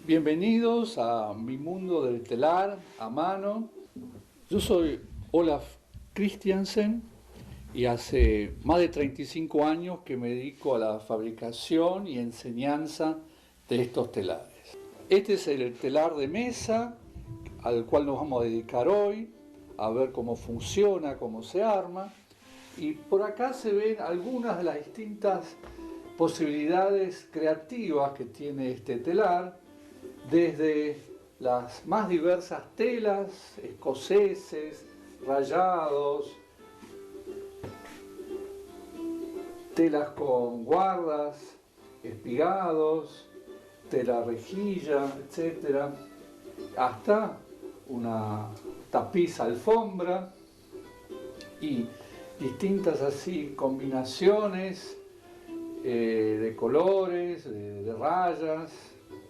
Bienvenidos a mi mundo del telar a mano. Yo soy Olaf Christiansen y hace más de 35 años que me dedico a la fabricación y enseñanza de estos telares. Este es el telar de mesa al cual nos vamos a dedicar hoy, a ver cómo funciona, cómo se arma. Y por acá se ven algunas de las distintas posibilidades creativas que tiene este telar, desde las más diversas telas, escoceses, rayados, telas con guardas, espigados, tela rejilla, etc., hasta una tapiz alfombra y distintas así combinaciones de colores, de rayas.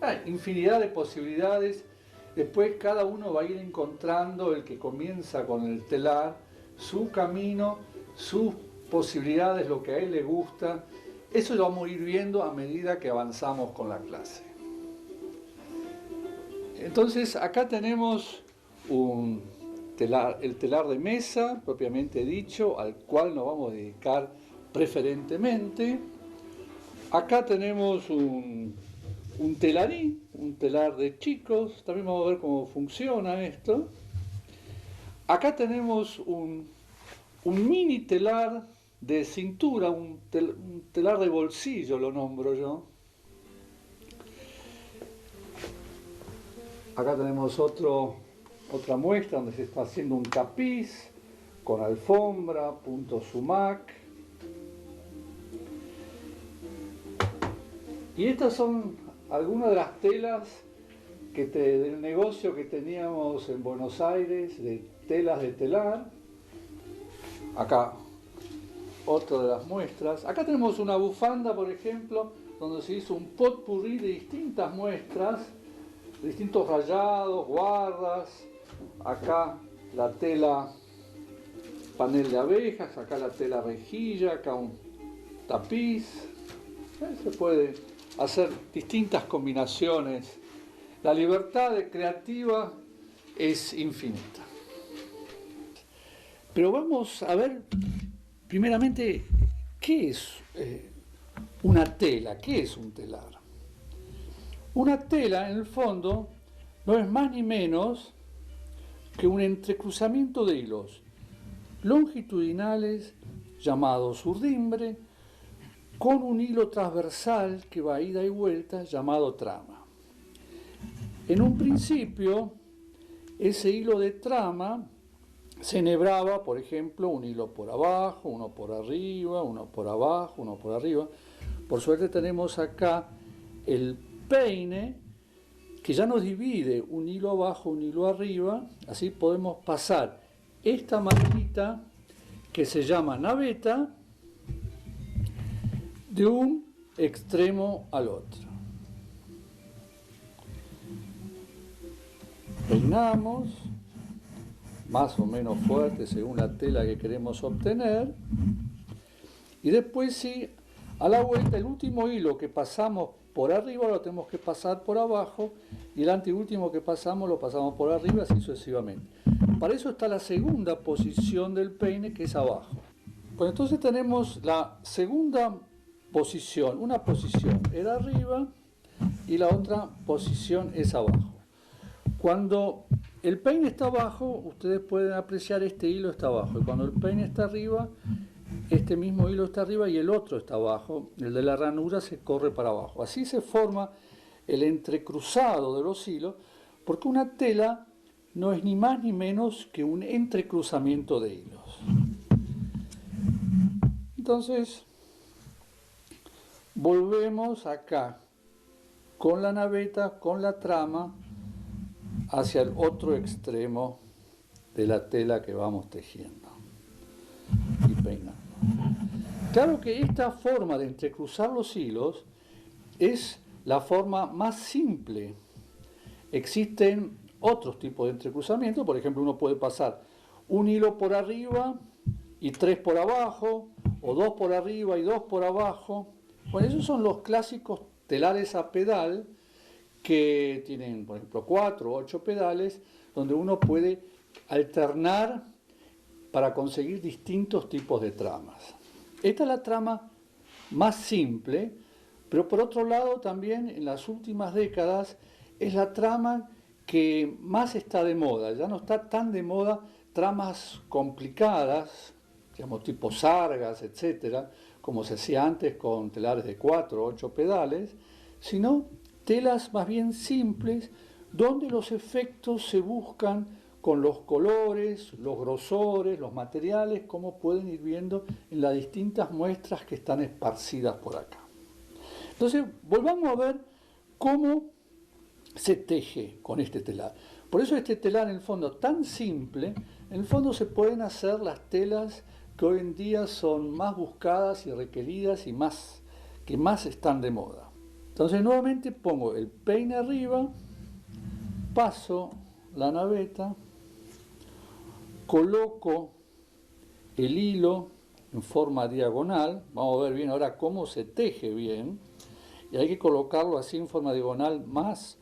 Hay infinidad de posibilidades. Después cada uno va a ir encontrando, el que comienza con el telar, su camino, sus posibilidades, lo que a él le gusta. Eso lo vamos a ir viendo a medida que avanzamos con la clase. Entonces acá tenemos el telar de mesa, propiamente dicho, al cual nos vamos a dedicar preferentemente. Acá tenemos un telarín, un telar de chicos. También vamos a ver cómo funciona esto. Acá tenemos un mini telar de cintura, un telar de bolsillo lo nombro yo. Acá tenemos otra muestra donde se está haciendo un tapiz con alfombra, punto sumac. Y estas son algunas de las telas del negocio que teníamos en Buenos Aires, de telas de telar. Acá otra de las muestras. Acá tenemos una bufanda, por ejemplo, donde se hizo un potpourri de distintas muestras, de distintos rayados, guardas. Acá la tela panel de abejas, acá la tela rejilla, acá un tapiz. Se puede hacer distintas combinaciones. La libertad creativa es infinita. Pero vamos a ver primeramente qué es una tela, qué es un telar. Una tela, en el fondo, no es más ni menos que un entrecruzamiento de hilos longitudinales llamados urdimbre, con un hilo transversal que va a ida y vuelta llamado trama. En un principio, ese hilo de trama se enhebraba, por ejemplo, un hilo por abajo, uno por arriba, uno por abajo, uno por arriba. Por suerte tenemos acá el peine que ya nos divide un hilo abajo, un hilo arriba. Así podemos pasar esta maderita que se llama naveta de un extremo al otro. Peinamos más o menos fuerte según la tela que queremos obtener, y después sí, a la vuelta, el último hilo que pasamos por arriba lo tenemos que pasar por abajo, y el anteúltimo que pasamos lo pasamos por arriba, así sucesivamente. Para eso está la segunda posición del peine, que es abajo. Pues entonces tenemos la segunda posición. Una posición era arriba y la otra posición es abajo. Cuando el peine está abajo, ustedes pueden apreciar este hilo está abajo, y cuando el peine está arriba, este mismo hilo está arriba y el otro está abajo. El de la ranura se corre para abajo. Así se forma el entrecruzado de los hilos, porque una tela no es ni más ni menos que un entrecruzamiento de hilos. Entonces, volvemos acá con la naveta, con la trama, hacia el otro extremo de la tela que vamos tejiendo y peinando. Claro que esta forma de entrecruzar los hilos es la forma más simple. Existen otros tipos de entrecruzamiento. Por ejemplo, uno puede pasar un hilo por arriba y 3 por abajo, o 2 por arriba y 2 por abajo. Bueno, esos son los clásicos telares a pedal que tienen, por ejemplo, 4 o 8 pedales, donde uno puede alternar para conseguir distintos tipos de tramas. Esta es la trama más simple, pero por otro lado también en las últimas décadas es la trama que más está de moda. Ya no está tan de moda tramas complicadas, digamos tipo sargas, etcétera, como se hacía antes con telares de 4 o 8 pedales, sino telas más bien simples, donde los efectos se buscan con los colores, los grosores, los materiales, como pueden ir viendo en las distintas muestras que están esparcidas por acá. Entonces, volvamos a ver cómo se teje con este telar. Por eso este telar, en el fondo, tan simple, en el fondo se pueden hacer las telas que hoy en día son más buscadas y requeridas y que más están de moda. Entonces, nuevamente pongo el peine arriba, paso la naveta, coloco el hilo en forma diagonal. Vamos a ver bien ahora cómo se teje bien. Y hay que colocarlo así en forma diagonal más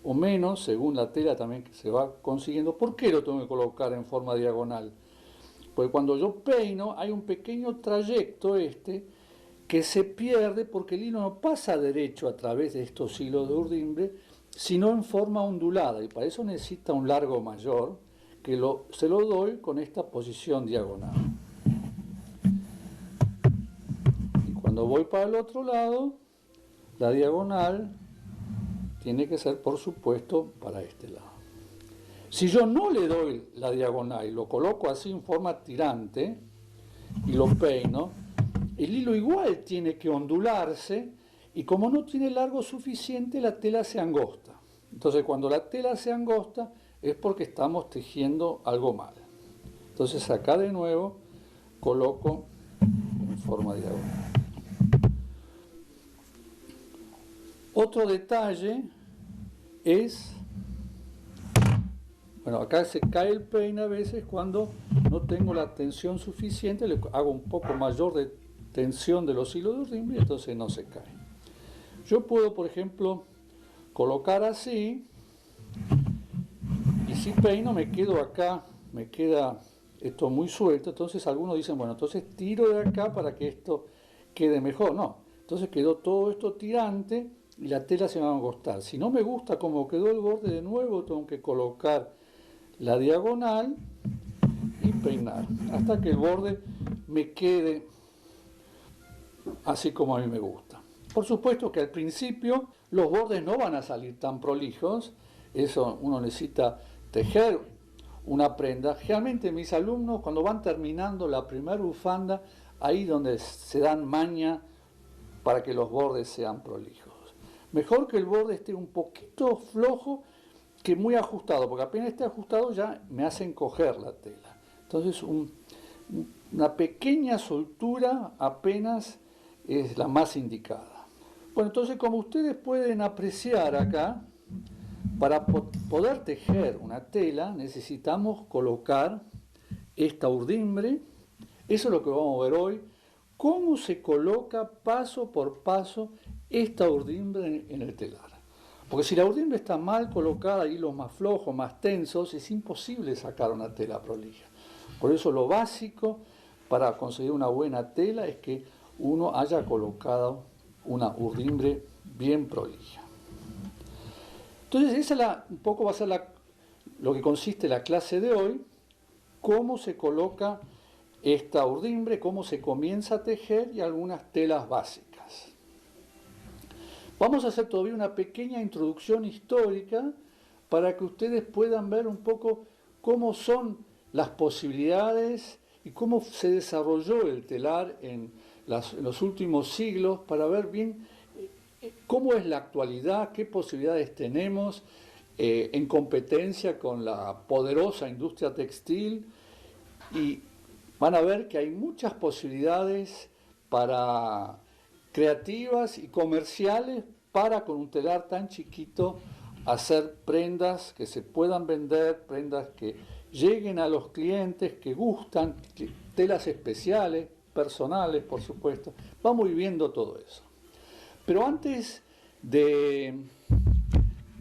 o menos, según la tela también que se va consiguiendo. ¿Por qué lo tengo que colocar en forma diagonal? Porque cuando yo peino hay un pequeño trayecto que se pierde porque el hilo no pasa derecho a través de estos hilos de urdimbre, sino en forma ondulada. Y para eso necesita un largo mayor, que se lo doy con esta posición diagonal. Y cuando voy para el otro lado, la diagonal tiene que ser, por supuesto, para este lado. Si yo no le doy la diagonal y lo coloco así en forma tirante y lo peino, el hilo igual tiene que ondularse y como no tiene largo suficiente, la tela se angosta. Entonces, cuando la tela se angosta es porque estamos tejiendo algo mal. Entonces, acá de nuevo coloco en forma diagonal. Otro detalle es, bueno, acá se cae el peine a veces cuando no tengo la tensión suficiente, le hago un poco mayor de tensión de los hilos de urdimbre y entonces no se cae. Yo puedo, por ejemplo, colocar así y si peino me quedo acá, me queda esto muy suelto, entonces algunos dicen, bueno, entonces tiro de acá para que esto quede mejor. No, entonces quedó todo esto tirante y la tela se va a angostar. Si no me gusta cómo quedó el borde, de nuevo tengo que colocar la diagonal y peinar hasta que el borde me quede así como a mí me gusta. Por supuesto que al principio los bordes no van a salir tan prolijos, eso uno necesita tejer una prenda. Generalmente mis alumnos cuando van terminando la primera bufanda, ahí donde se dan maña para que los bordes sean prolijos. Mejor que el borde esté un poquito flojo que muy ajustado, porque apenas esté ajustado ya me hace encoger la tela. Entonces una pequeña soltura apenas es la más indicada. Bueno, entonces como ustedes pueden apreciar acá, para poder tejer una tela necesitamos colocar esta urdimbre. Eso es lo que vamos a ver hoy, cómo se coloca paso por paso esta urdimbre en el telar. Porque si la urdimbre está mal colocada, hilos más flojos, más tensos, es imposible sacar una tela prolija. Por eso lo básico para conseguir una buena tela es que uno haya colocado una urdimbre bien prolija. Entonces, un poco va a ser lo que consiste la clase de hoy, cómo se coloca esta urdimbre, cómo se comienza a tejer y algunas telas básicas. Vamos a hacer todavía una pequeña introducción histórica para que ustedes puedan ver un poco cómo son las posibilidades y cómo se desarrolló el telar en los últimos siglos, para ver bien cómo es la actualidad, qué posibilidades tenemos en competencia con la poderosa industria textil, y van a ver que hay muchas posibilidades creativas y comerciales para con un telar tan chiquito hacer prendas que se puedan vender, prendas que lleguen a los clientes, que gustan, telas especiales, personales, por supuesto. Vamos viendo todo eso. Pero antes de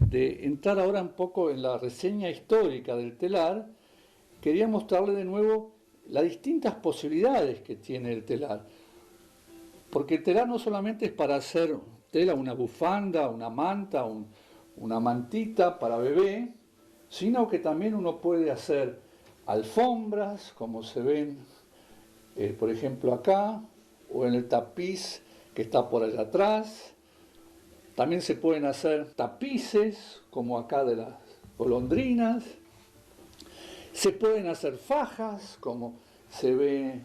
de entrar ahora un poco en la reseña histórica del telar, quería mostrarle de nuevo las distintas posibilidades que tiene el telar. Porque el telar no solamente es para hacer tela, una bufanda, una manta, una mantita para bebé, sino que también uno puede hacer alfombras, como se ven, por ejemplo, acá, o en el tapiz que está por allá atrás. También se pueden hacer tapices, como acá de las golondrinas. Se pueden hacer fajas, como se ve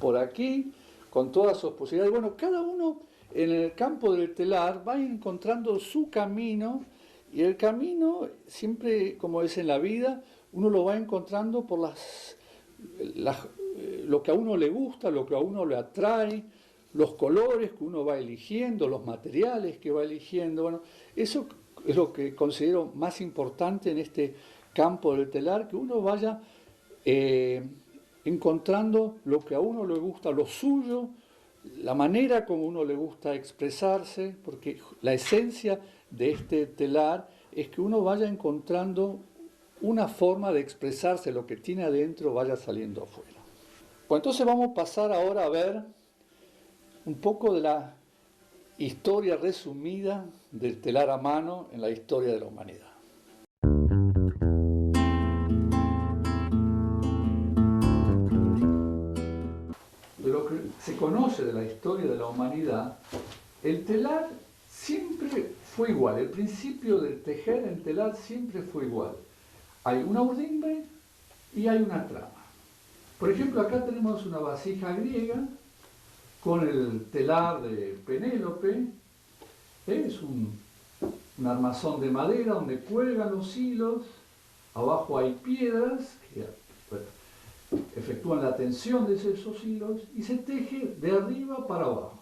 por aquí, con todas sus posibilidades. Bueno, cada uno en el campo del telar va encontrando su camino, y el camino siempre, como es en la vida, uno lo va encontrando por lo que a uno le gusta, lo que a uno le atrae, los colores que uno va eligiendo, los materiales que va eligiendo. Bueno, eso es lo que considero más importante en este campo del telar, que uno vaya encontrando lo que a uno le gusta, lo suyo, la manera como uno le gusta expresarse, porque la esencia de este telar es que uno vaya encontrando una forma de expresarse, lo que tiene adentro vaya saliendo afuera. Bueno, entonces vamos a pasar ahora a ver un poco de la historia resumida del telar a mano en la historia de la humanidad. De lo que se conoce de la historia de la humanidad, el telar siempre fue igual. El principio del tejer en telar siempre fue igual. Hay una urdimbre y hay una trama. Por ejemplo, acá tenemos una vasija griega con el telar de Penélope. Es un armazón de madera donde cuelgan los hilos. Abajo hay piedras que efectúan la tensión de esos hilos y se teje de arriba para abajo.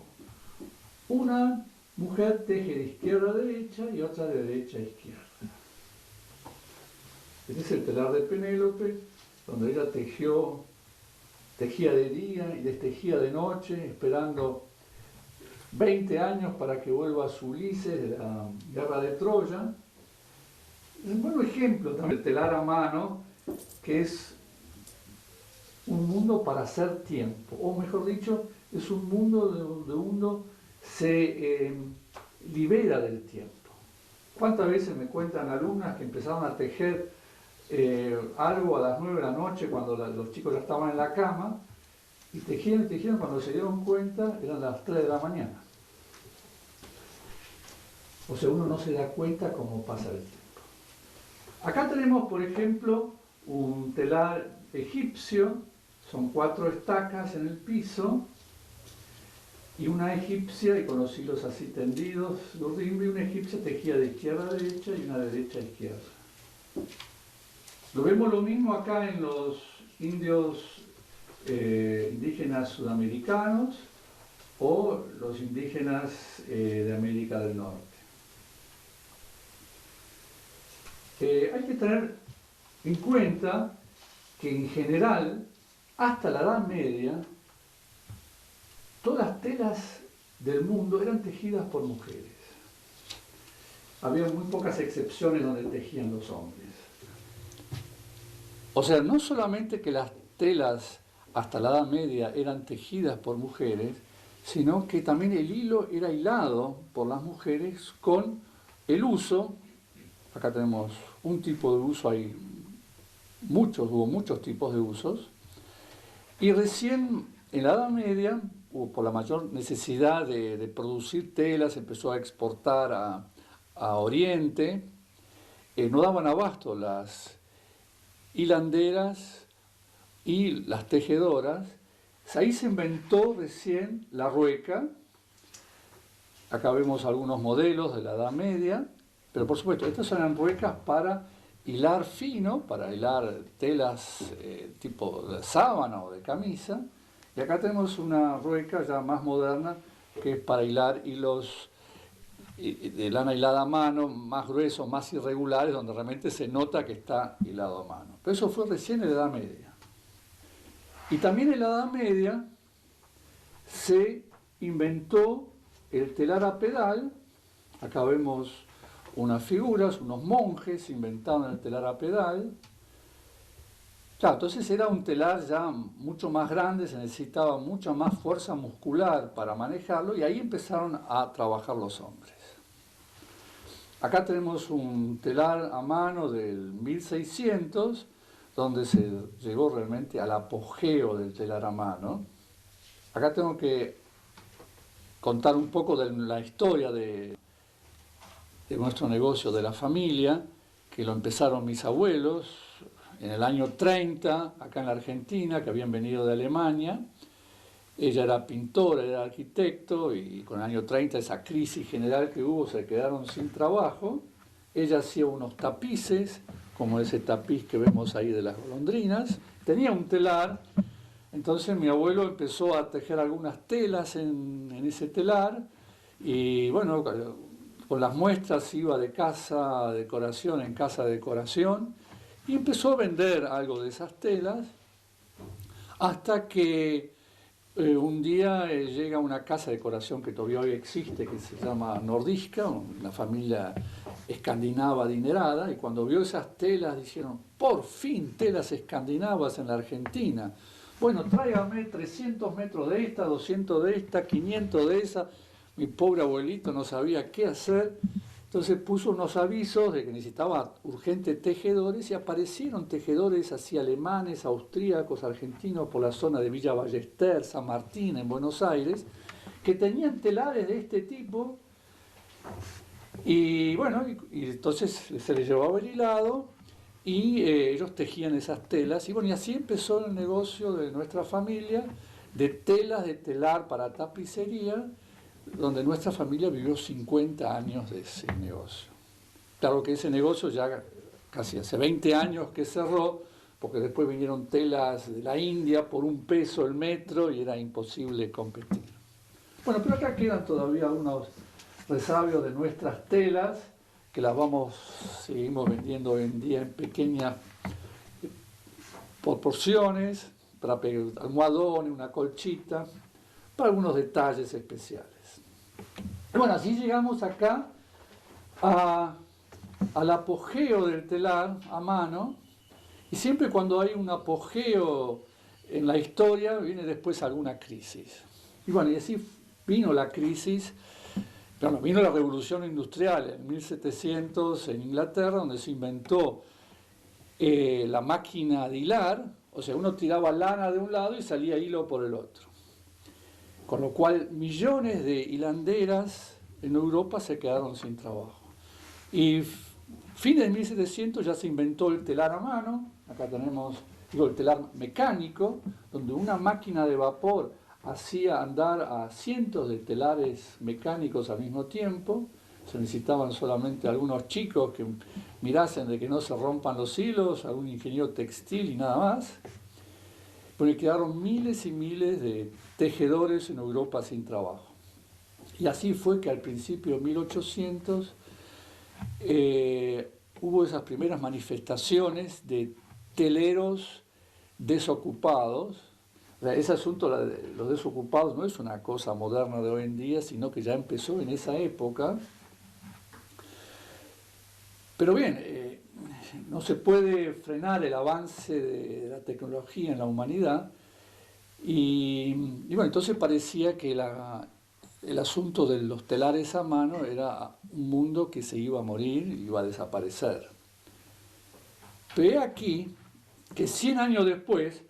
Una mujer teje de izquierda a derecha y otra de derecha a izquierda. Este es el telar de Penélope, donde ella tejía de día y destejía de noche, esperando 20 años para que vuelva su Ulises de la guerra de Troya. Es un buen ejemplo también el telar a mano, que es un mundo para hacer tiempo, o mejor dicho, es un mundo donde uno se libera del tiempo. ¿Cuántas veces me cuentan alumnas que empezaron a tejer algo a las 9 de la noche cuando los chicos ya estaban en la cama, y tejieron, cuando se dieron cuenta eran las 3 de la mañana? O sea, uno no se da cuenta cómo pasa el tiempo. Acá tenemos, por ejemplo, un telar egipcio. Son 4 estacas en el piso y una egipcia, y con los hilos así tendidos, y una egipcia tejía de izquierda a derecha y una de derecha a izquierda. Lo vemos lo mismo acá en los indios indígenas sudamericanos o los indígenas de América del Norte. Hay que tener en cuenta que en general, hasta la Edad Media, todas las telas del mundo eran tejidas por mujeres. Había muy pocas excepciones donde tejían los hombres. O sea, no solamente que las telas hasta la Edad Media eran tejidas por mujeres, sino que también el hilo era hilado por las mujeres con el uso. Acá tenemos un tipo de uso, hubo muchos tipos de usos, y recién en la Edad Media, por la mayor necesidad de producir telas, empezó a exportar a Oriente. No daban abasto las hilanderas y las tejedoras. Ahí se inventó recién la rueca. Acá vemos algunos modelos de la Edad Media, pero por supuesto, estas eran ruecas para hilar fino, para hilar telas tipo de sábana o de camisa. Y acá tenemos una rueca ya más moderna, que es para hilar hilos de lana hilada a mano, más gruesos, más irregulares, donde realmente se nota que está hilado a mano. Pero eso fue recién en la Edad Media. Y también en la Edad Media se inventó el telar a pedal. Acá vemos unas figuras, unos monjes inventaron el telar a pedal. Claro, entonces era un telar ya mucho más grande, se necesitaba mucha más fuerza muscular para manejarlo y ahí empezaron a trabajar los hombres. Acá tenemos un telar a mano del 1600, donde se llegó realmente al apogeo del telar a mano. Acá tengo que contar un poco de la historia de nuestro negocio, de la familia, que lo empezaron mis abuelos en el año 30, acá en la Argentina, que habían venido de Alemania. Ella era pintora, era arquitecto, y con el año 30, esa crisis general que hubo, se quedaron sin trabajo. Ella hacía unos tapices, como ese tapiz que vemos ahí de las golondrinas. Tenía un telar, entonces mi abuelo empezó a tejer algunas telas en ese telar, y bueno, con las muestras iba de casa a decoración en casa de decoración, y empezó a vender algo de esas telas, hasta que un día llega a una casa de decoración que todavía hoy existe, que se llama Nordiska, una familia escandinava adinerada, y cuando vio esas telas dijeron, por fin telas escandinavas en la Argentina. Bueno, tráigame 300 metros de esta, 200 de esta, 500 de esa. Mi pobre abuelito no sabía qué hacer, entonces puso unos avisos de que necesitaba urgente tejedores, y aparecieron tejedores así alemanes, austríacos, argentinos por la zona de Villa Ballester, San Martín, en Buenos Aires, que tenían telares de este tipo, y bueno, y entonces se les llevaba el hilado y ellos tejían esas telas, y bueno, y así empezó el negocio de nuestra familia de telas de telar para tapicería, donde nuestra familia vivió 50 años de ese negocio. Claro que ese negocio ya casi hace 20 años que cerró, porque después vinieron telas de la India por $1 el metro y era imposible competir. Bueno, pero acá quedan todavía unos resabios de nuestras telas, que las seguimos vendiendo hoy en día en pequeñas proporciones, para almohadones, una colchita, para algunos detalles especiales. Bueno, así llegamos acá al apogeo del telar a mano, y siempre cuando hay un apogeo en la historia viene después alguna crisis. Y bueno, y así vino la crisis, bueno, vino la revolución industrial en 1700 en Inglaterra, donde se inventó la máquina de hilar, o sea, uno tiraba lana de un lado y salía hilo por el otro. Con lo cual millones de hilanderas en Europa se quedaron sin trabajo. Y fin de 1700 ya se inventó el telar a mano. Acá tenemos el telar mecánico, donde una máquina de vapor hacía andar a cientos de telares mecánicos al mismo tiempo. Se necesitaban solamente algunos chicos que mirasen de que no se rompan los hilos, algún ingeniero textil y nada más. Pero quedaron miles y miles de tejedores en Europa sin trabajo. Y así fue que al principio de 1800 hubo esas primeras manifestaciones de teleros desocupados. O sea, ese asunto de los desocupados no es una cosa moderna de hoy en día, sino que ya empezó en esa época. Pero bien, no se puede frenar el avance de la tecnología en la humanidad, y bueno, entonces parecía que el asunto de los telares a mano era un mundo que se iba a morir, iba a desaparecer. Pero he aquí que 100 años después,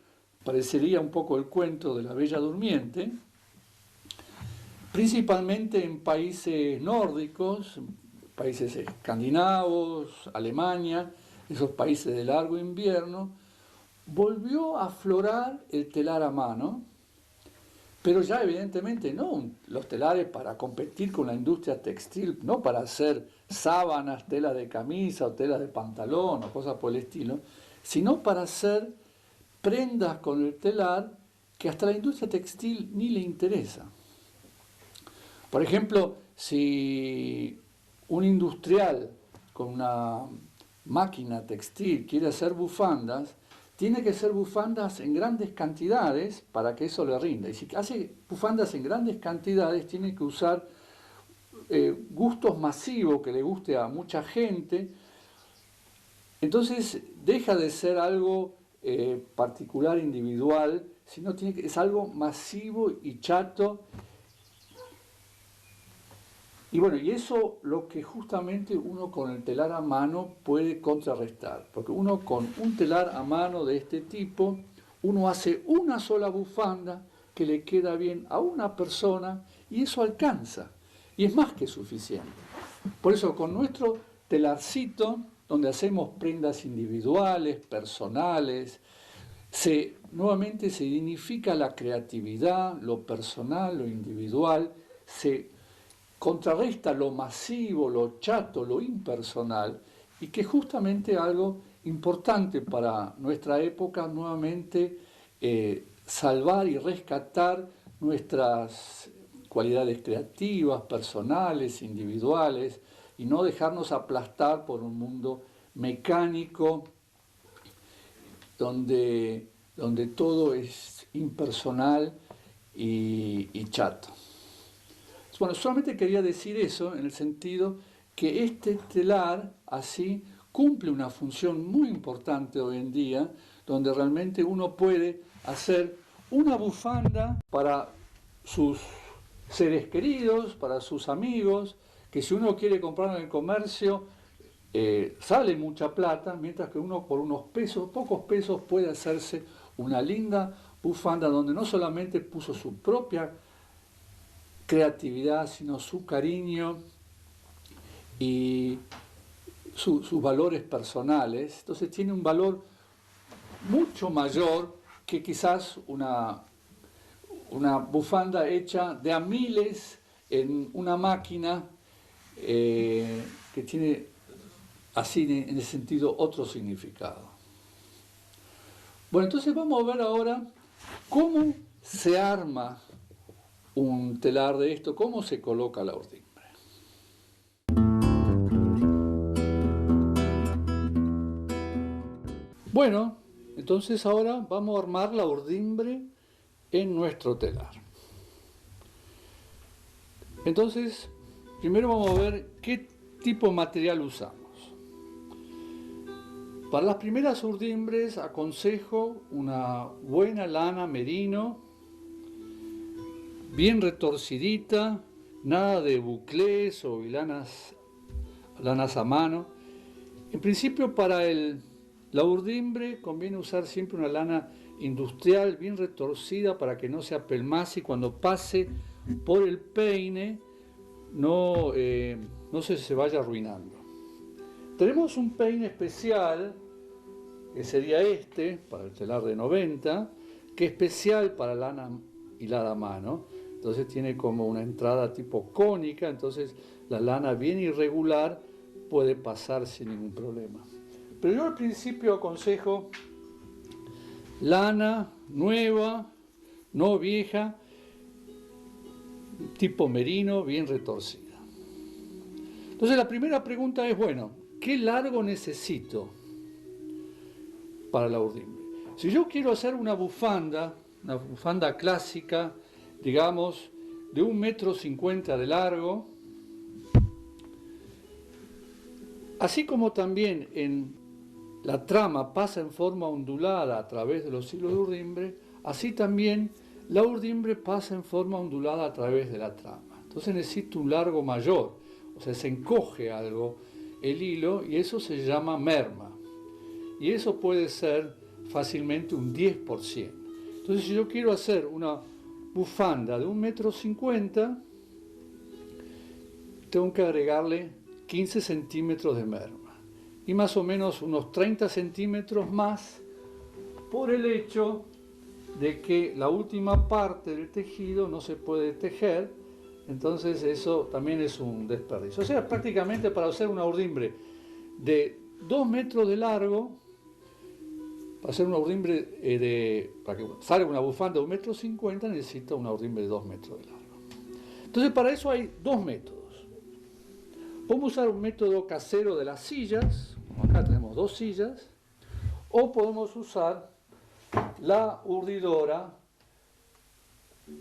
parecería un poco el cuento de la Bella Durmiente, principalmente en países nórdicos, países escandinavos, Alemania, esos países de largo invierno, volvió a aflorar el telar a mano, pero ya evidentemente no los telares para competir con la industria textil, no para hacer sábanas, telas de camisa o telas de pantalón o cosas por el estilo, sino para hacer prendas con el telar que hasta la industria textil ni le interesa. Por ejemplo, si un industrial con una máquina textil quiere hacer bufandas, tiene que hacer bufandas en grandes cantidades para que eso le rinda. Y si hace bufandas en grandes cantidades, tiene que usar gustos masivos que le guste a mucha gente, entonces deja de ser algo particular, individual, sino es algo masivo y chato. Y bueno, y eso lo que justamente uno con el telar a mano puede contrarrestar, porque uno con un telar a mano de este tipo, uno hace una sola bufanda que le queda bien a una persona y eso alcanza, y es más que suficiente. Por eso con nuestro telarcito, donde hacemos prendas individuales, personales, nuevamente se dignifica la creatividad, lo personal, lo individual, se contrarresta lo masivo, lo chato, lo impersonal, y que justamente algo importante para nuestra época, nuevamente salvar y rescatar nuestras cualidades creativas, personales, individuales, y no dejarnos aplastar por un mundo mecánico donde todo es impersonal y chato. Bueno, solamente quería decir eso en el sentido que este telar así cumple una función muy importante hoy en día, donde realmente uno puede hacer una bufanda para sus seres queridos, para sus amigos, que si uno quiere comprarlo en el comercio sale mucha plata, mientras que uno por unos pesos, pocos pesos, puede hacerse una linda bufanda donde no solamente puso su propia creatividad, sino su cariño y sus valores personales. Entonces tiene un valor mucho mayor que quizás una bufanda hecha de a miles en una máquina que tiene así en ese sentido otro significado. Bueno, entonces vamos a ver ahora cómo se arma un telar de esto, cómo se coloca la urdimbre. Bueno, entonces ahora vamos a armar la urdimbre en nuestro telar. Entonces, primero vamos a ver qué tipo de material usamos. Para las primeras urdimbres aconsejo una buena lana merino, bien retorcidita, nada de buclés o lanas a mano. En principio para la urdimbre conviene usar siempre una lana industrial bien retorcida para que no se apelmace y cuando pase por el peine no se vaya arruinando. Tenemos un peine especial, que sería este, para el telar de 90, que es especial para lana hilada a mano. Entonces tiene como una entrada tipo cónica, entonces la lana bien irregular puede pasar sin ningún problema. Pero yo al principio aconsejo lana nueva, no vieja, tipo merino, bien retorcida. Entonces la primera pregunta es, bueno, ¿qué largo necesito para la urdimbre? Si yo quiero hacer una bufanda clásica, digamos, de 1,50 m de largo, así como también en la trama pasa en forma ondulada a través de los hilos de urdimbre, así también la urdimbre pasa en forma ondulada a través de la trama. Entonces necesito un largo mayor, o sea, se encoge algo el hilo y eso se llama merma. Y eso puede ser fácilmente un 10%. Entonces, si yo quiero hacer una bufanda de 1,50 m, tengo que agregarle 15 centímetros de merma. Y más o menos unos 30 centímetros más por el hecho de que la última parte del tejido no se puede tejer, entonces eso también es un desperdicio. O sea, prácticamente para hacer una urdimbre de 2 metros de largo, para hacer una urdimbre para que salga una bufanda de 1,50 m, necesita una urdimbre de 2 metros de largo. Entonces para eso hay dos métodos. Podemos usar un método casero de las sillas, como acá tenemos 2 sillas, o podemos usar la urdidora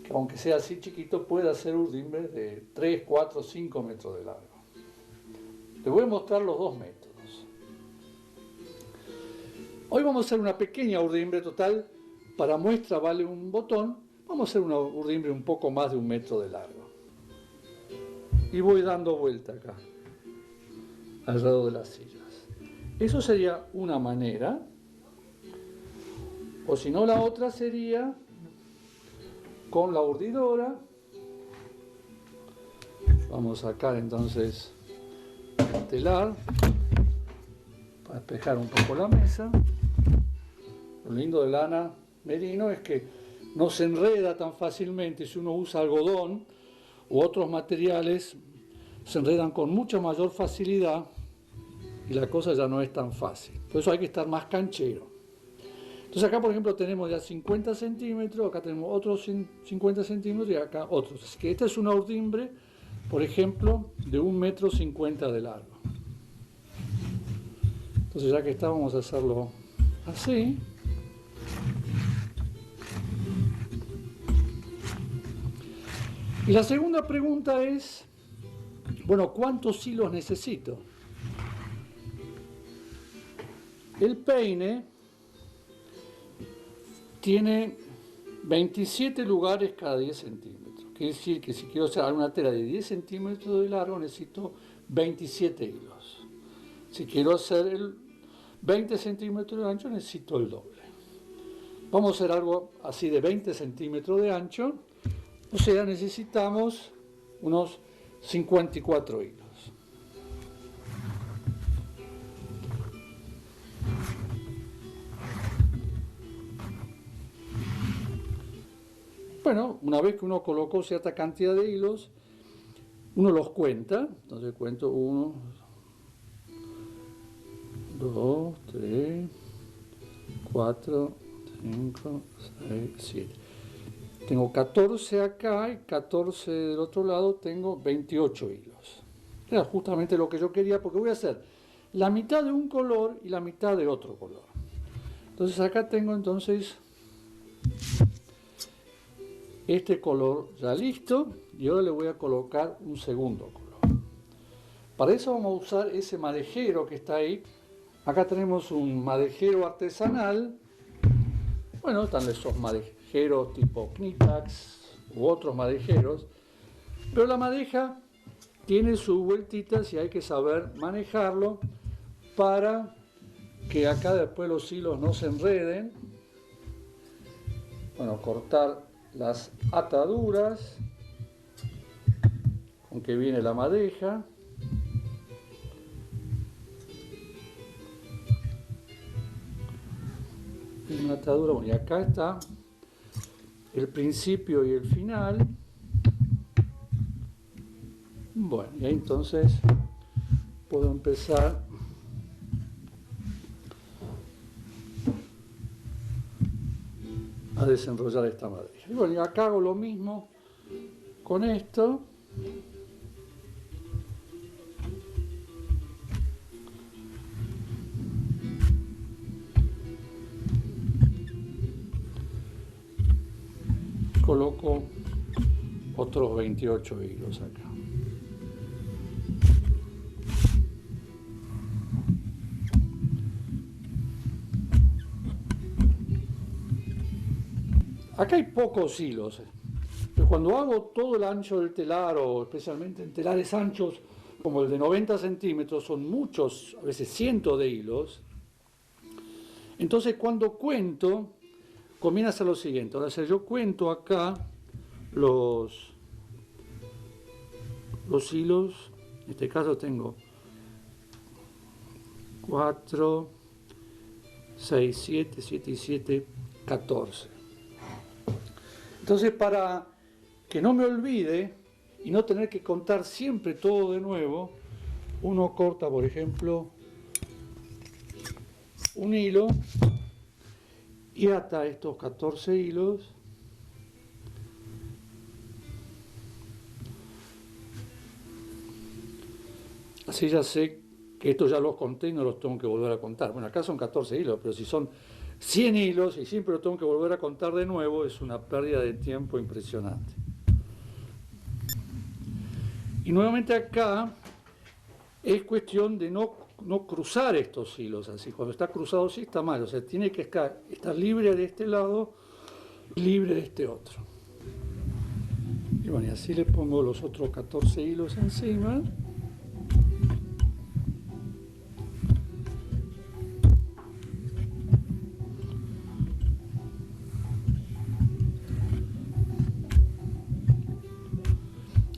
que aunque sea así chiquito, puede hacer urdimbres de 3, 4, 5 metros de largo. Les voy a mostrar los dos métodos. Hoy vamos a hacer una pequeña urdimbre total. Para muestra vale un botón. Vamos a hacer una urdimbre un poco más de 1 metro de largo. Y voy dando vuelta acá, alrededor de las sillas. Eso sería una manera. O si no, la otra sería con la urdidora. Vamos a sacar entonces el telar para despejar un poco la mesa. Lo lindo de lana merino es que no se enreda tan fácilmente. Si uno usa algodón u otros materiales, se enredan con mucha mayor facilidad y la cosa ya no es tan fácil. Por eso hay que estar más canchero. Entonces acá, por ejemplo, tenemos ya 50 centímetros, acá tenemos otros 50 centímetros y acá otros. Así que esta es una urdimbre, por ejemplo, de 1,50 m de largo. Entonces ya que está, vamos a hacerlo así. Y la segunda pregunta es, bueno, ¿cuántos hilos necesito? El peine tiene 27 lugares cada 10 centímetros. Quiere decir que si quiero hacer una tela de 10 centímetros de largo, necesito 27 hilos. Si quiero hacer el 20 centímetros de ancho, necesito el doble. Vamos a hacer algo así de 20 centímetros de ancho, o sea, necesitamos unos 54 hilos. Bueno, una vez que uno colocó cierta cantidad de hilos, uno los cuenta. Entonces cuento 1, 2, 3, 4, 5, 6, 7. Tengo 14 acá y 14 del otro lado, tengo 28 hilos. Era justamente lo que yo quería, porque voy a hacer la mitad de un color y la mitad de otro color. Entonces acá tengo entonces este color ya listo y ahora le voy a colocar un segundo color. Para eso vamos a usar ese madejero que está ahí. Acá tenemos un madejero artesanal. Bueno, están esos madejeros tipo Knitax u otros madejeros, pero la madeja tiene sus vueltitas y hay que saber manejarlo para que acá después los hilos no se enreden. Bueno, cortar las ataduras con que viene la madeja. Una atadura, bueno, y acá está el principio y el final. Bueno, y ahí entonces puedo empezar a desenrollar esta madeja. Y bueno, y acá hago lo mismo con esto. Coloco otros 28 hilos acá. Acá hay pocos hilos, pero cuando hago todo el ancho del telar, o especialmente en telares anchos como el de 90 centímetros, son muchos, a veces cientos de hilos. Entonces cuando cuento, conviene hacer lo siguiente. Ahora, si yo cuento acá los hilos, en este caso tengo 4, 6, 7, 7 y 7, 14. Entonces, para que no me olvide y no tener que contar siempre todo de nuevo, uno corta, por ejemplo, un hilo y ata estos 14 hilos Así ya sé que estos ya los conté y no los tengo que volver a contar. Bueno, acá son 14 hilos, pero si son 100 hilos y siempre lo tengo que volver a contar de nuevo, es una pérdida de tiempo impresionante. Y nuevamente acá es cuestión de no cruzar estos hilos así. Cuando está cruzado así está mal, o sea, tiene que estar libre de este lado y libre de este otro. Y bueno, y así le pongo los otros 14 hilos encima.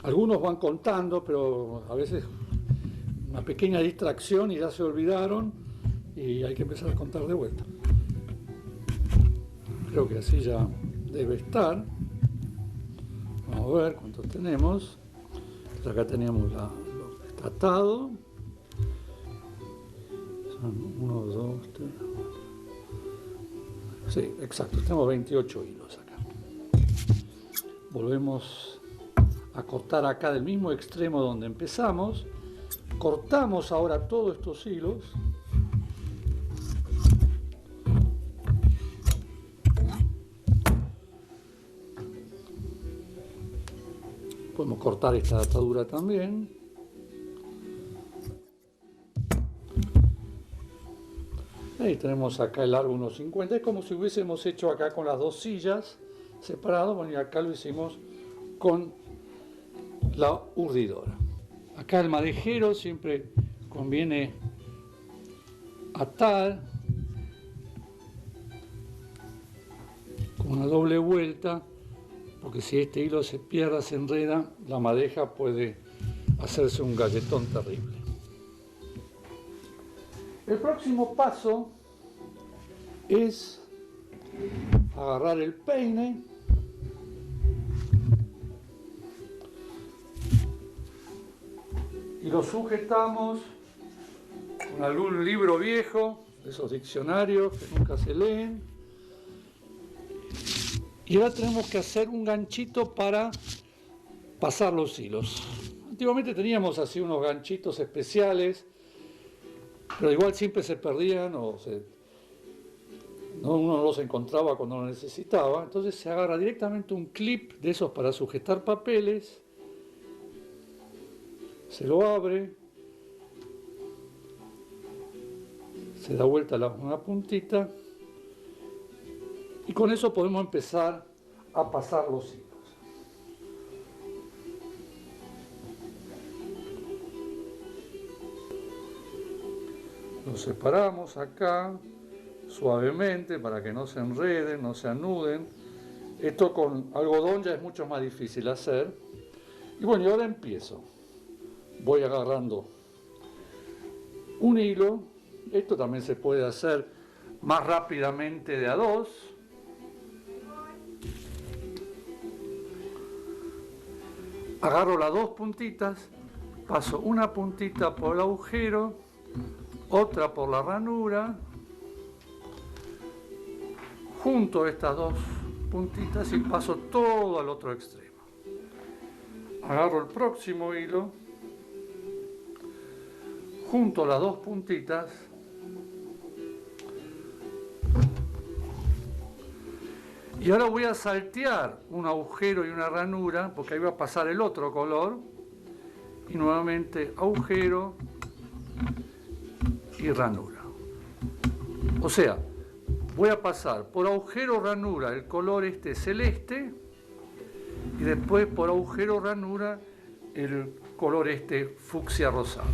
Algunos van contando, pero a veces una pequeña distracción y ya se olvidaron y hay que empezar a contar de vuelta. Creo que así ya debe estar. Vamos a ver cuántos tenemos. Entonces acá teníamos lo tratado. Son 1, 2, 3. Sí, exacto, tenemos 28 hilos acá. Volvemos a cortar acá del mismo extremo donde empezamos. Cortamos ahora todos estos hilos. Podemos cortar esta atadura también. Ahí tenemos acá el largo 1,50. Es como si hubiésemos hecho acá con las dos sillas separadas. Bueno, y acá lo hicimos con la urdidora. Acá el madejero siempre conviene atar con una doble vuelta, porque si este hilo se pierde, se enreda, la madeja puede hacerse un galletón terrible. El próximo paso es agarrar el peine y lo sujetamos con algún libro viejo, de esos diccionarios que nunca se leen. Y ahora tenemos que hacer un ganchito para pasar los hilos. Antiguamente teníamos así unos ganchitos especiales, pero igual siempre se perdían o uno no los encontraba cuando lo necesitaba. Entonces se agarra directamente un clip de esos para sujetar papeles, se lo abre, se da vuelta una puntita y con eso podemos empezar a pasar los hilos. Los separamos acá suavemente para que no se enreden, no se anuden. Esto con algodón ya es mucho más difícil hacer. Y bueno, y ahora empiezo. Voy agarrando un hilo. Esto también se puede hacer más rápidamente de a dos. Agarro las dos puntitas, paso una puntita por el agujero, otra por la ranura, junto estas dos puntitas y paso todo al otro extremo. Agarro el próximo hilo, junto las dos puntitas y ahora voy a saltear un agujero y una ranura porque ahí va a pasar el otro color y nuevamente agujero y ranura. O sea, voy a pasar por agujero ranura el color este celeste y después por agujero ranura el color este fucsia rosado.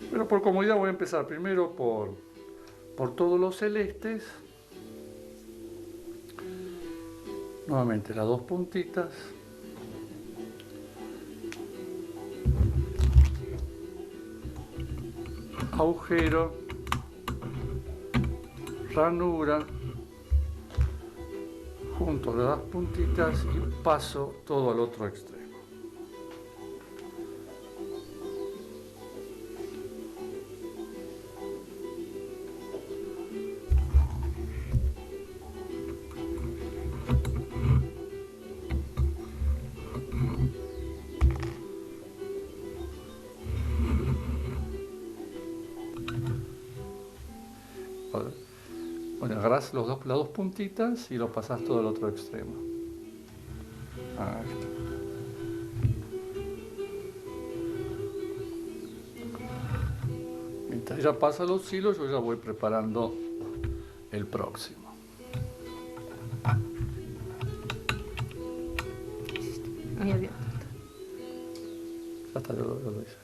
Pero por comodidad voy a empezar primero por todos los celestes. Nuevamente las dos puntitas. Agujero, ranura, junto las dos puntitas y paso todo al otro extremo. agarrás las dos puntitas y lo pasás todo al otro extremo. Ahí está. Mientras ya pasa los hilos, yo ya voy preparando el próximo. Muy abierto. Ya está, yo lo hice.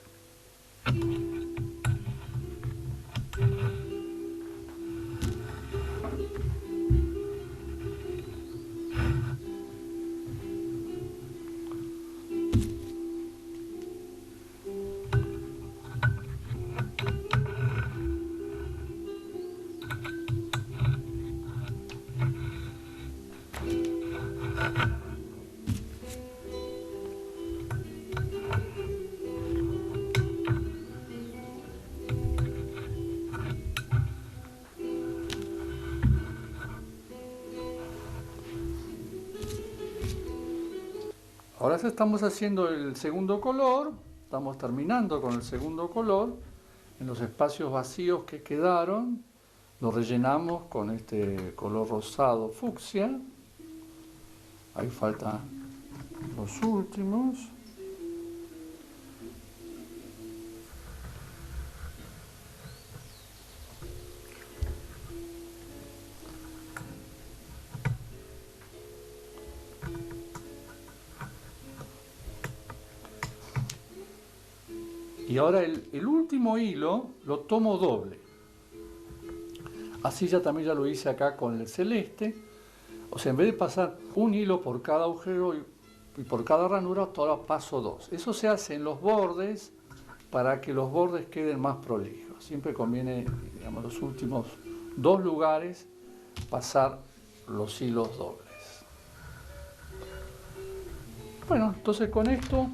Ahora ya estamos haciendo el segundo color, estamos terminando con el segundo color. En los espacios vacíos que quedaron, lo rellenamos con este color rosado fucsia. Ahí faltan los últimos. Y ahora el último hilo lo tomo doble. Así ya también ya lo hice acá con el celeste. O sea, en vez de pasar un hilo por cada agujero y por cada ranura, ahora paso dos. Eso se hace en los bordes para que los bordes queden más prolijos. Siempre conviene, digamos, los últimos dos lugares pasar los hilos dobles. Bueno, entonces con esto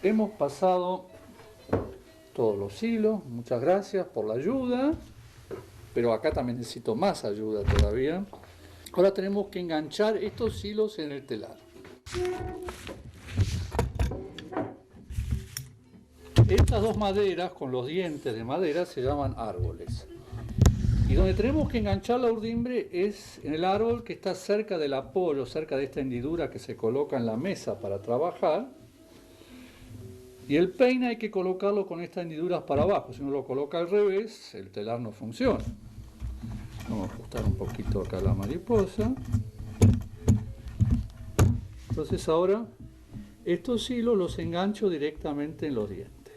hemos pasado todos los hilos. Muchas gracias por la ayuda, pero acá también necesito más ayuda todavía. Ahora tenemos que enganchar estos hilos en el telar. Estas dos maderas con los dientes de madera se llaman árboles. Y donde tenemos que enganchar la urdimbre es en el árbol que está cerca del apoyo, cerca de esta hendidura que se coloca en la mesa para trabajar. Y el peine hay que colocarlo con estas hendiduras para abajo. Si uno lo coloca al revés, el telar no funciona. Vamos a ajustar un poquito acá la mariposa. Entonces ahora estos hilos los engancho directamente en los dientes.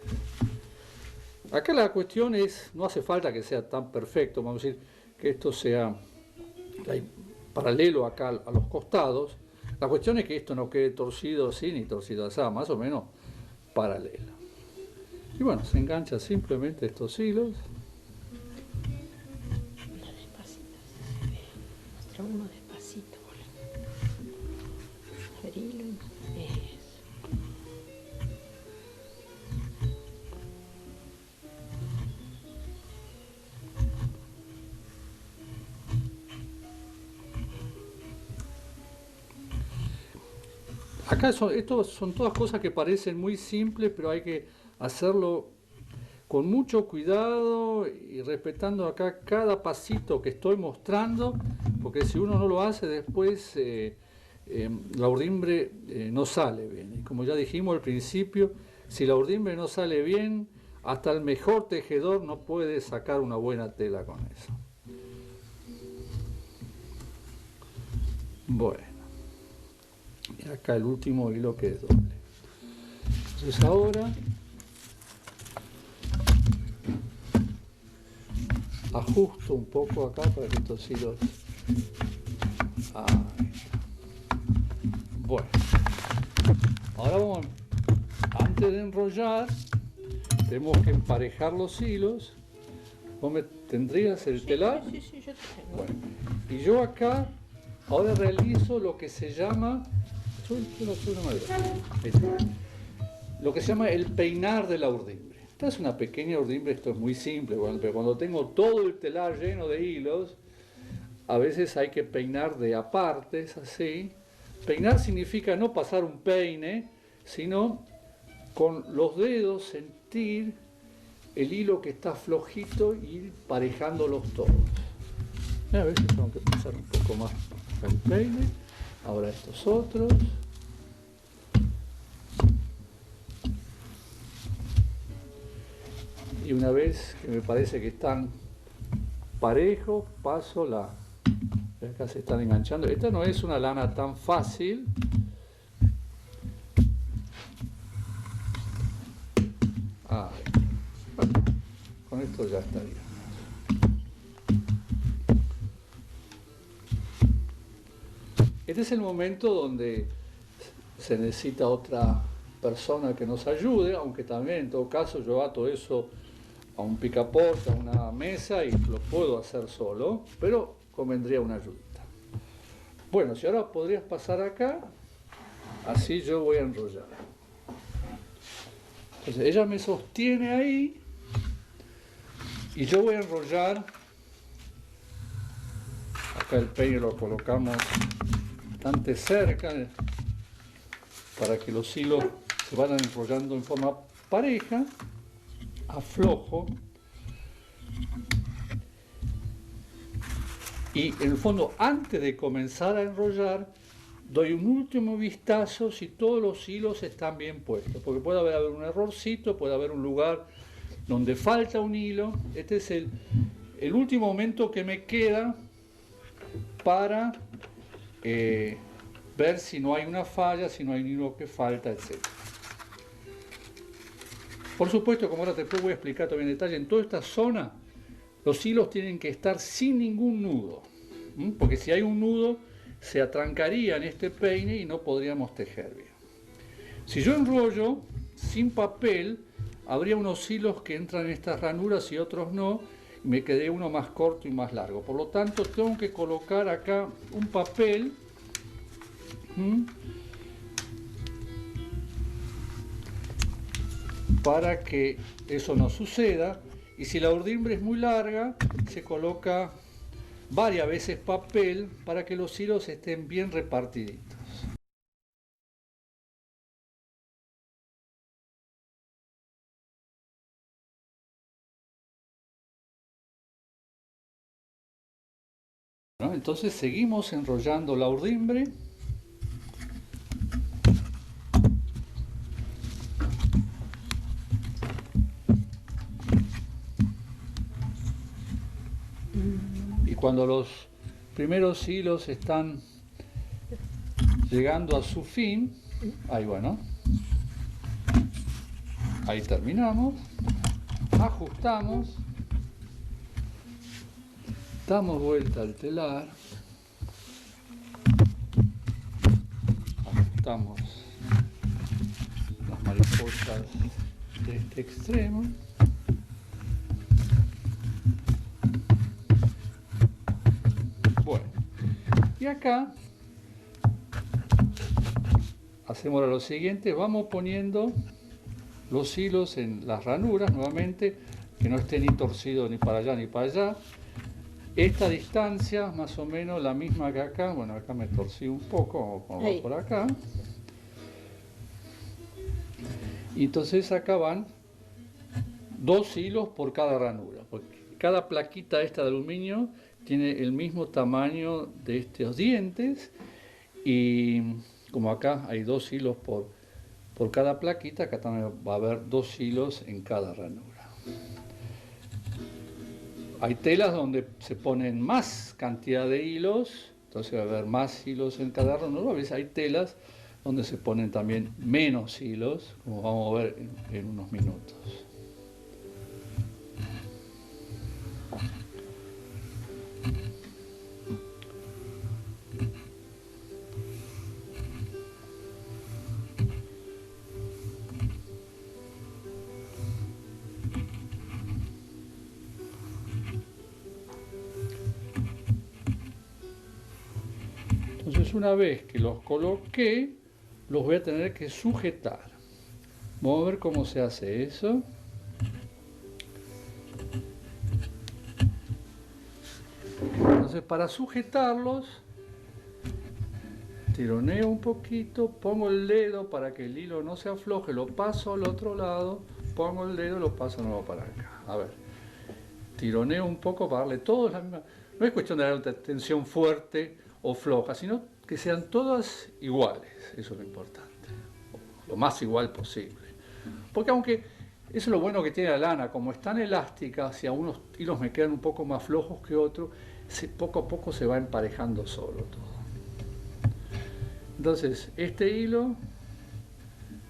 Acá la cuestión es, no hace falta que sea tan perfecto, vamos a decir que esto sea paralelo acá a los costados. La cuestión es que esto no quede torcido así ni torcido así, más o menos paralela. Y bueno, se engancha simplemente estos hilos. Despacito, si se ve. Muestra uno despacito. Abrilo y eso. Acá esto son todas cosas que parecen muy simples, pero hay que hacerlo con mucho cuidado y respetando acá cada pasito que estoy mostrando, porque si uno no lo hace después la urdimbre no sale bien. Y como ya dijimos al principio, si la urdimbre no sale bien, hasta el mejor tejedor no puede sacar una buena tela con eso. Bueno. Y acá el último hilo que es doble. Entonces ahora ajusto un poco acá para que estos hilos... Ahí está. Bueno, ahora vamos, antes de enrollar, tenemos que emparejar los hilos. ¿Vos me tendrías el telar? Sí, yo te tengo. Bueno, y yo acá ahora realizo lo que se llama... Lo que se llama el peinar de la urdimbre. Esta es una pequeña urdimbre, esto es muy simple, pero cuando tengo todo el telar lleno de hilos, a veces hay que peinar de apartes, así. Peinar significa no pasar un peine, sino con los dedos sentir el hilo que está flojito y ir parejándolos todos. A ver si tengo que pasar un poco más el peine. Ahora estos otros. Y una vez que me parece que están parejos, paso la... Acá se están enganchando. Esta no es una lana tan fácil. Bueno, con esto ya estaría. Este es el momento donde se necesita otra persona que nos ayude, aunque también en todo caso yo ato eso a un picaporte, a una mesa y lo puedo hacer solo, pero convendría una ayudita. Bueno, si ahora podrías pasar acá, así yo voy a enrollar. Entonces ella me sostiene ahí y yo voy a enrollar. Acá el peine lo colocamos bastante cerca para que los hilos se vayan enrollando en forma pareja. Aflojo y en el fondo, antes de comenzar a enrollar, doy un último vistazo si todos los hilos están bien puestos, porque puede haber un errorcito, puede haber un lugar donde falta un hilo. Este es el último momento que me queda para ver si no hay una falla, si no hay un hilo que falta, etc. Por supuesto, como ahora después voy a explicar también en detalle, en toda esta zona los hilos tienen que estar sin ningún nudo, porque si hay un nudo se atrancaría en este peine y no podríamos tejer bien. Si yo enrollo sin papel, habría unos hilos que entran en estas ranuras y otros no, y me quedé uno más corto y más largo. Por lo tanto, tengo que colocar acá un papel para que eso no suceda, y si la urdimbre es muy larga se coloca varias veces papel para que los hilos estén bien repartiditos. ¿No? Entonces seguimos enrollando la urdimbre. Y cuando los primeros hilos están llegando a su fin, ahí bueno, ahí terminamos, ajustamos, damos vuelta al telar, ajustamos las mariposas de este extremo. Bueno, y acá hacemos lo siguiente, vamos poniendo los hilos en las ranuras nuevamente, que no estén ni torcidos ni para allá ni para allá. Esta distancia más o menos la misma que acá, bueno, acá me torcí un poco, vamos a ponerlo por acá. Y entonces acá van 2 hilos por cada ranura, porque cada plaquita esta de aluminio tiene el mismo tamaño de estos dientes, y como acá hay 2 hilos por cada plaquita, acá también va a haber 2 hilos en cada ranura. Hay telas donde se ponen más cantidad de hilos, entonces va a haber más hilos en cada ranura. A veces hay telas donde se ponen también menos hilos, como vamos a ver en unos minutos. Entonces, una vez que los coloqué, los voy a tener que sujetar. Vamos a ver cómo se hace eso. Entonces, para sujetarlos, tironeo un poquito, pongo el dedo para que el hilo no se afloje, lo paso al otro lado, pongo el dedo y lo paso de nuevo para acá. A ver, tironeo un poco para darle todo No es cuestión de dar una tensión fuerte o floja, sino que sean todas iguales, eso es lo importante, lo más igual posible. Porque aunque eso es lo bueno que tiene la lana, como es tan elástica, si a unos hilos me quedan un poco más flojos que otros, poco a poco se va emparejando solo todo. Entonces, este hilo,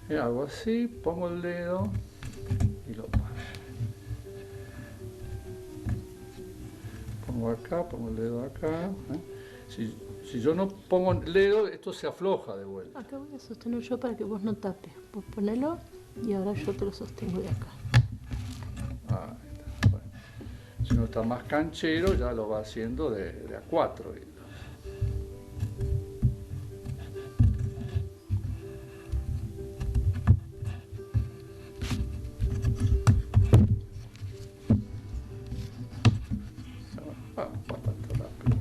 hago así, pongo el dedo y lo paso. Pongo acá, pongo el dedo acá. Si yo no pongo el dedo, esto se afloja de vuelta. Acá voy a sostener yo para que vos no tapes. Vos ponelo y ahora yo te lo sostengo de acá. Ahí está. Bueno, si uno está más canchero, ya lo va haciendo de a 4 hilos. Bastante rápido.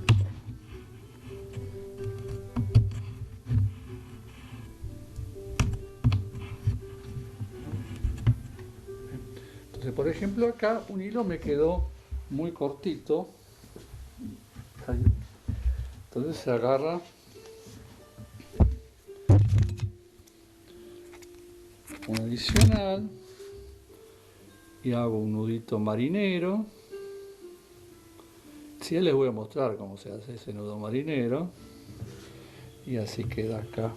Entonces, por ejemplo, acá un hilo me quedó muy cortito. Entonces se agarra un adicional y hago un nudito marinero. Sí, les voy a mostrar cómo se hace ese nudo marinero. Y así queda acá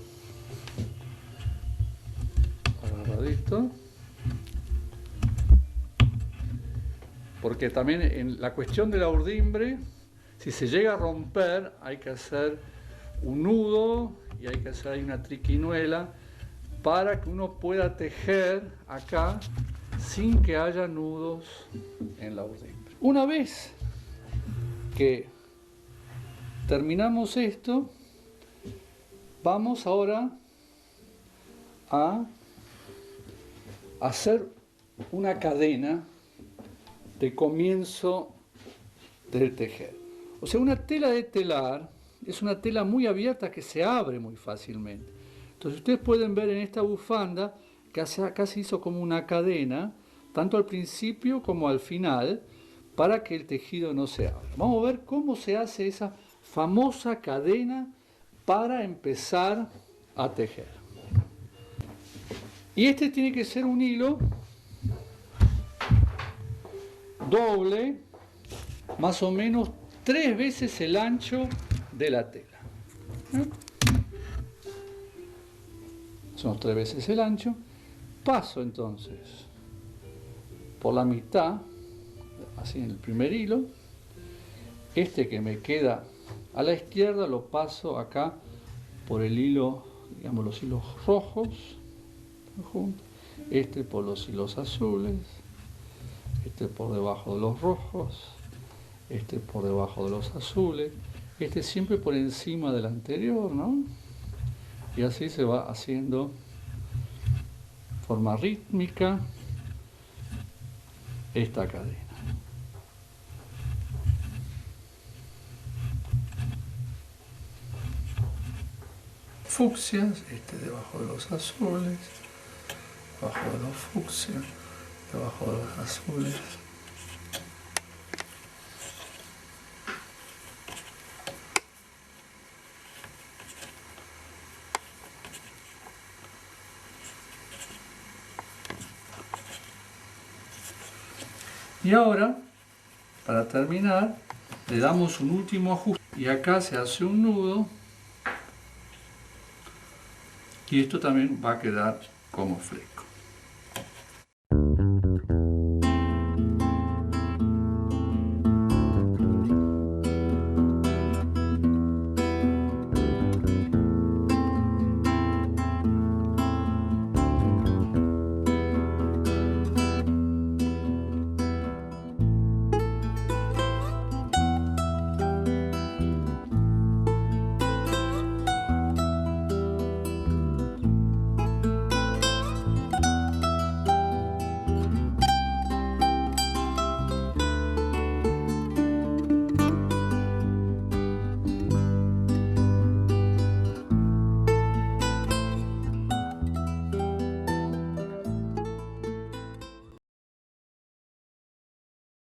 agarradito. Porque también en la cuestión de la urdimbre, si se llega a romper, hay que hacer un nudo y hay que hacer ahí una triquiñuela para que uno pueda tejer acá sin que haya nudos en la urdimbre. Una vez que terminamos esto, vamos ahora a hacer una cadena de comienzo del tejer. O sea, una tela de telar es una tela muy abierta que se abre muy fácilmente. Entonces ustedes pueden ver en esta bufanda que acá se hizo como una cadena, tanto al principio como al final, para que el tejido no se abra. Vamos a ver cómo se hace esa famosa cadena para empezar a tejer. Y este tiene que ser un hilo doble, más o menos 3 veces el ancho de la tela. Son 3 veces el ancho. Paso entonces por la mitad, así en el primer hilo. Este que me queda a la izquierda lo paso acá por el hilo, digamos los hilos rojos, este por los hilos azules, este por debajo de los rojos, este por debajo de los azules, este siempre por encima del anterior, ¿no? Y así se va haciendo forma rítmica esta cadena. Fucsias, este debajo de los azules, debajo de los fucsias, debajo de los azules. Y ahora, para terminar, le damos un último ajuste y acá se hace un nudo y esto también va a quedar como fleco.